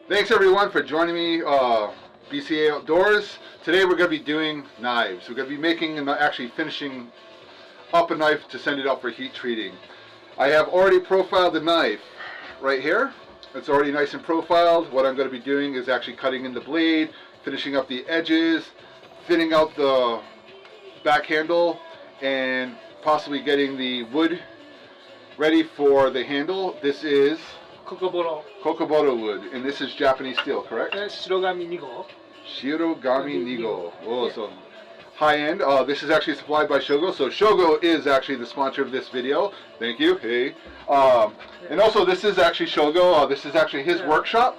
Thanks everyone for joining me, BCA Outdoors. Today we're going to be doing knives. We're going to be making and actually finishing up a knife to send it out for heat treating. I have already profiled the knife right here. It's already nice and profiled. What I'm going to be doing is actually cutting in the blade, finishing up the edges, thinning out the back handle, and possibly getting the wood ready for the handle. This is kokoboro wood, and this is Japanese steel, correct? Shirogami Nigo. Shirogami Nigo. Oh, so high end. This is actually supplied by Shogo. So Shogo is actually the sponsor of this video. Thank you. Hey. And also this is actually Shogo. This is actually his workshop,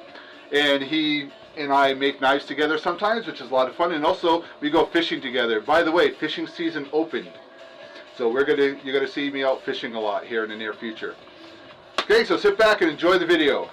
and he and I make knives together sometimes, which is a lot of fun. And also we go fishing together. By the way, fishing season opened, so you're gonna see me out fishing a lot here in the near future. Okay, so sit back and enjoy the video.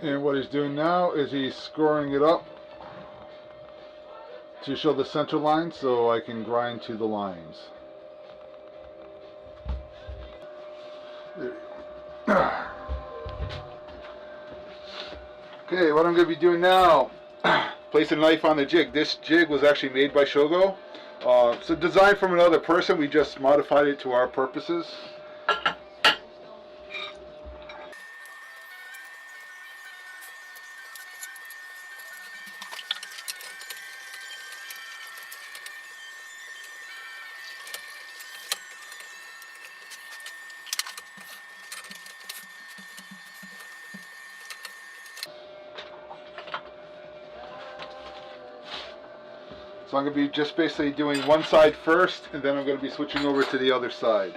And what he's doing now is he's scoring it up to show the center line so I can grind to the lines. Okay, what I'm going to be doing now, placing a knife on the jig. This jig was actually made by Shogo. It's a design from another person. We just modified it to our purposes. So I'm going to be just basically doing one side first, and then I'm going to be switching over to the other side.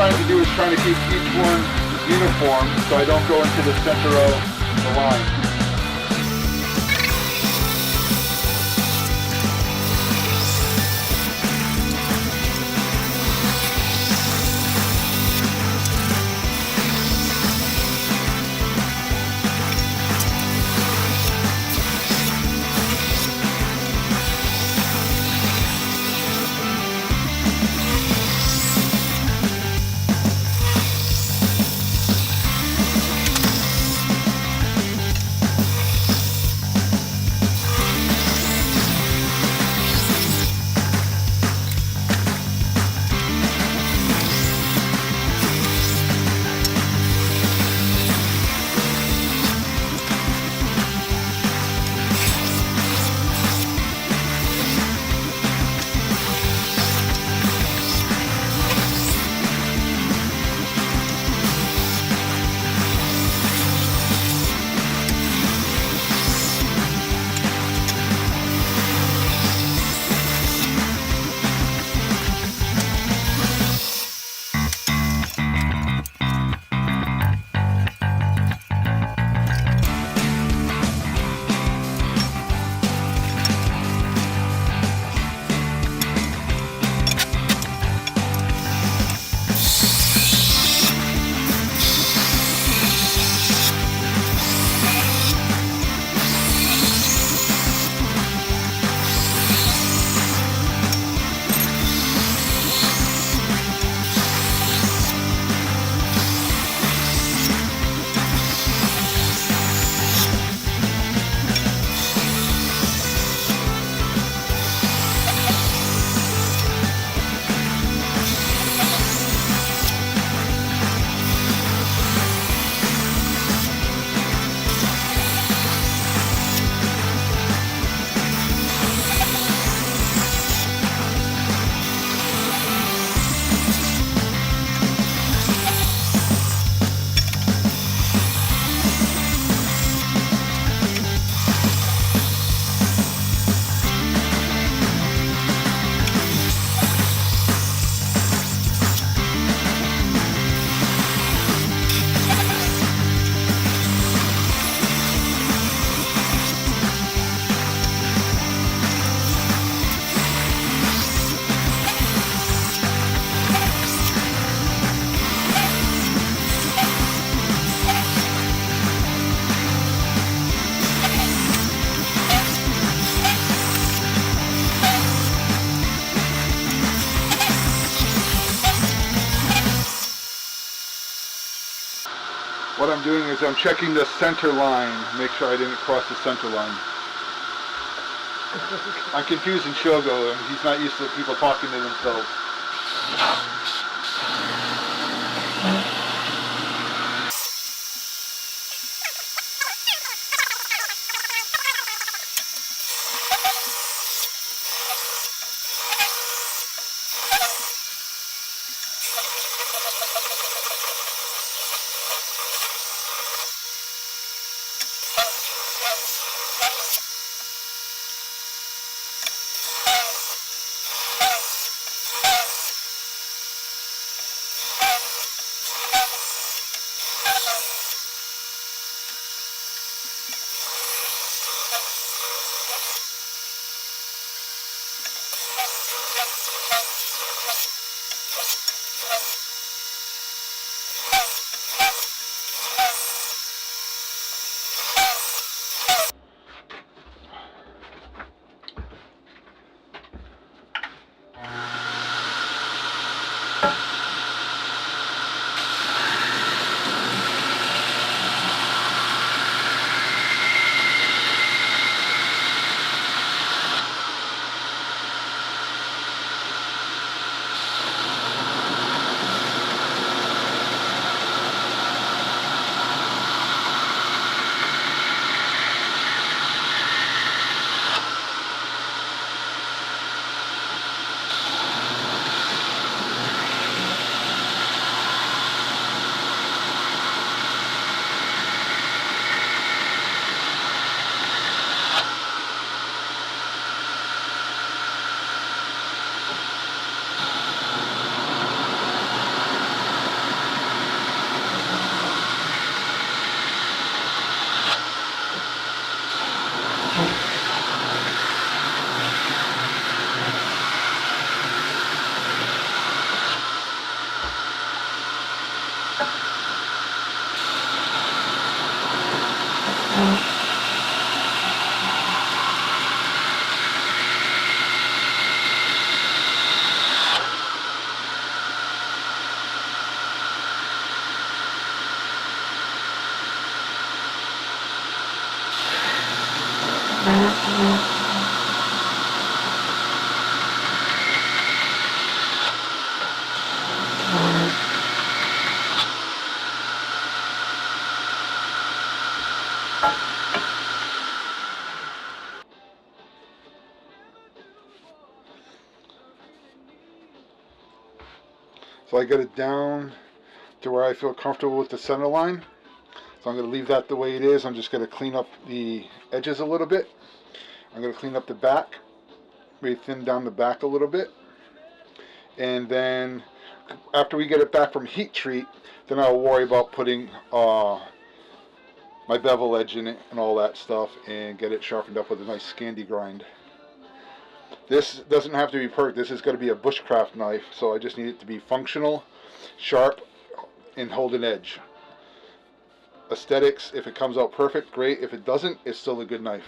trying to do is trying to keep each one uniform so I don't go into the center of the line. What I'm doing is I'm checking the center line, make sure I didn't cross the center line. I'm confusing Shogo, and he's not used to people talking to themselves. So I get it down to where I feel comfortable with the center line. So I'm going to leave that the way it is. I'm just going to clean up the edges a little bit. I'm going to clean up the back, maybe thin down the back a little bit. And then after we get it back from heat treat, then I'll worry about putting my bevel edge in it and all that stuff and get it sharpened up with a nice Scandi grind. This doesn't have to be perfect. This is going to be a Bushcraft knife, so I just need it to be functional, sharp, and hold an edge. Aesthetics, if it comes out perfect, great. If it doesn't, it's still a good knife.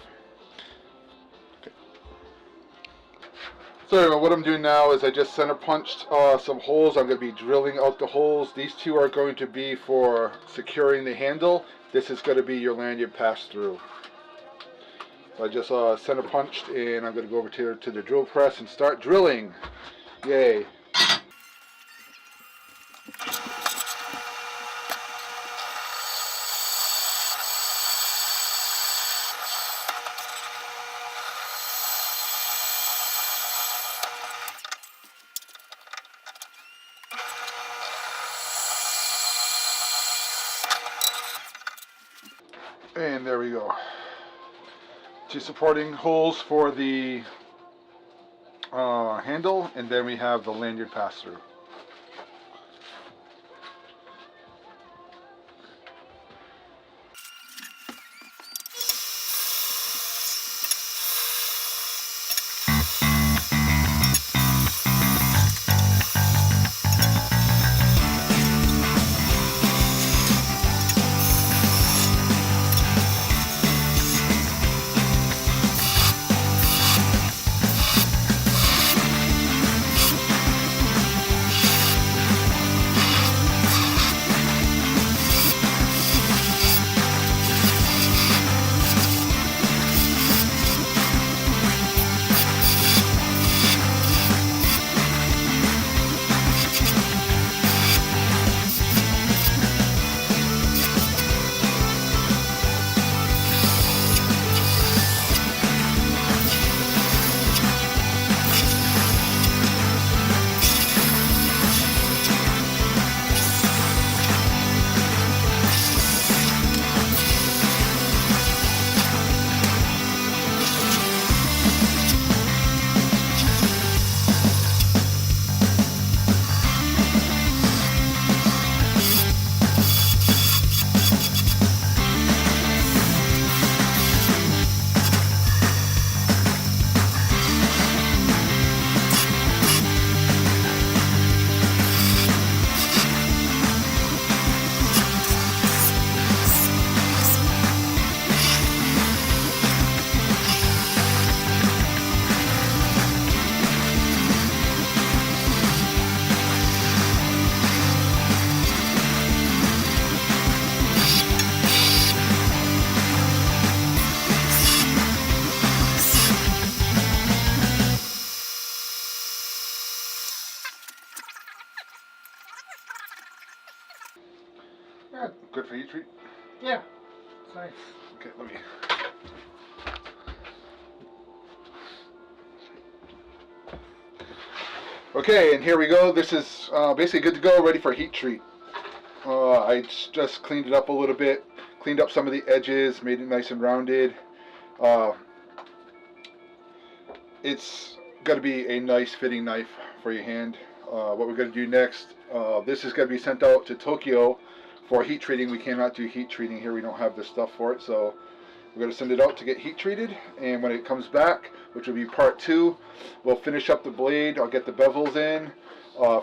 Okay. So what I'm doing now is I just center punched some holes. I'm going to be drilling out the holes. These two are going to be for securing the handle. This is going to be your lanyard pass-through. So I just center punched, and I'm going to go over to the drill press and start drilling. Yay. And there we go. Two supporting holes for the handle, and then we have the lanyard pass-through. Yeah, good for heat treat? Yeah, it's nice. Okay, let me... Okay, and here we go. This is basically good to go, ready for heat treat. I just cleaned it up a little bit, cleaned up some of the edges, made it nice and rounded. It's going to be a nice fitting knife for your hand. What we're going to do next, this is going to be sent out to Tokyo for heat treating. We cannot do heat treating here. We don't have the stuff for it, so we're going to send it out to get heat treated, and when it comes back, which will be part 2, we'll finish up the blade. I'll get the bevels in,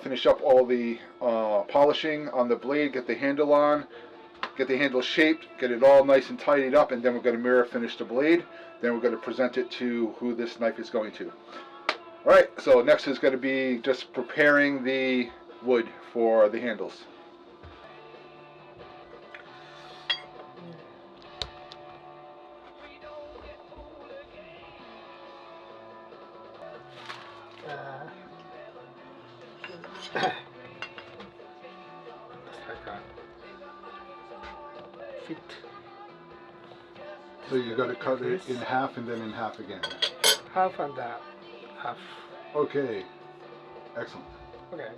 finish up all the polishing on the blade, get the handle on, get the handle shaped, get it all nice and tidied up, and then we're going to mirror finish the blade. Then we're going to present it to who this knife is going to. Alright, so next is going to be just preparing the wood for the handles. Fit. So you got to cut it in half and then in half again. Half and half. Okay, excellent. Okay.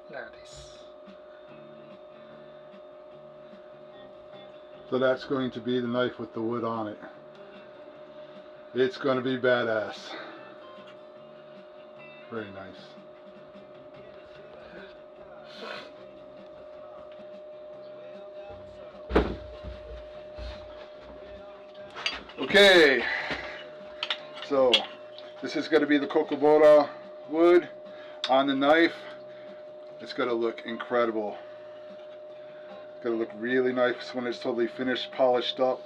There it is. So that's going to be the knife with the wood on it. It's going to be badass. Very nice. Okay, so this is going to be the kokoboro wood on the knife. It's going to look incredible. It's going to look really nice when it's totally finished, polished up.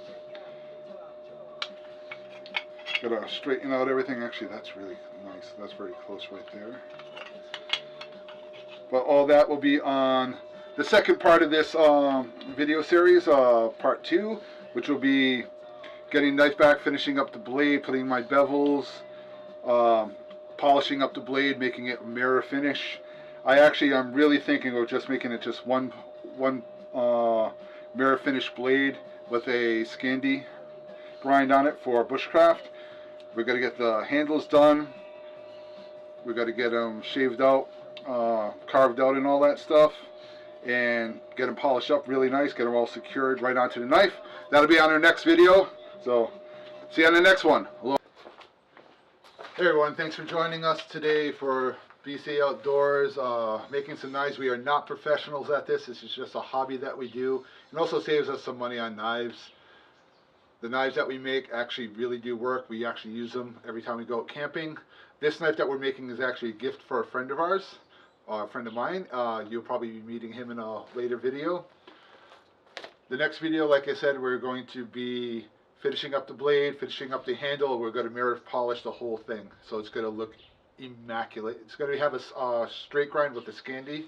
Got to straighten out everything. Actually, that's really nice. That's very close right there. But all that will be on the second part of this video series, part 2, which will be getting knife back, finishing up the blade, putting my bevels, polishing up the blade, making it mirror finish. I'm really thinking of just making it just one mirror finish blade with a Scandi grind on it for Bushcraft. We're going to get the handles done. We're going to get them shaved out, carved out and all that stuff, and get them polished up really nice, get them all secured right onto the knife. That'll be on our next video. So, see you on the next one. Aloha. Hey everyone, thanks for joining us today for BCA Outdoors, making some knives. We are not professionals at this. This is just a hobby that we do. It also saves us some money on knives. The knives that we make actually really do work. We actually use them every time we go out camping. This knife that we're making is actually a gift for a friend of ours, a friend of mine. You'll probably be meeting him in a later video. The next video, like I said, we're going to be finishing up the blade, finishing up the handle. We're going to mirror polish the whole thing. So it's going to look immaculate. It's going to have a straight grind with the Scandi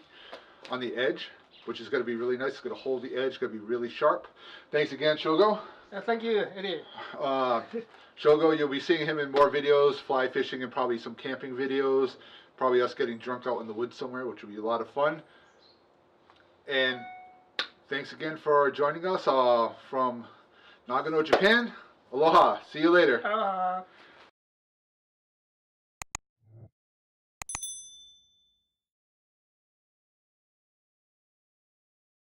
on the edge, which is going to be really nice. It's going to hold the edge, going to be really sharp. Thanks again, Shogo. Thank you, Eddie. Shogo, you'll be seeing him in more videos, fly fishing and probably some camping videos, probably us getting drunk out in the woods somewhere, which will be a lot of fun. And thanks again for joining us from Nagano, Japan. Aloha. See you later.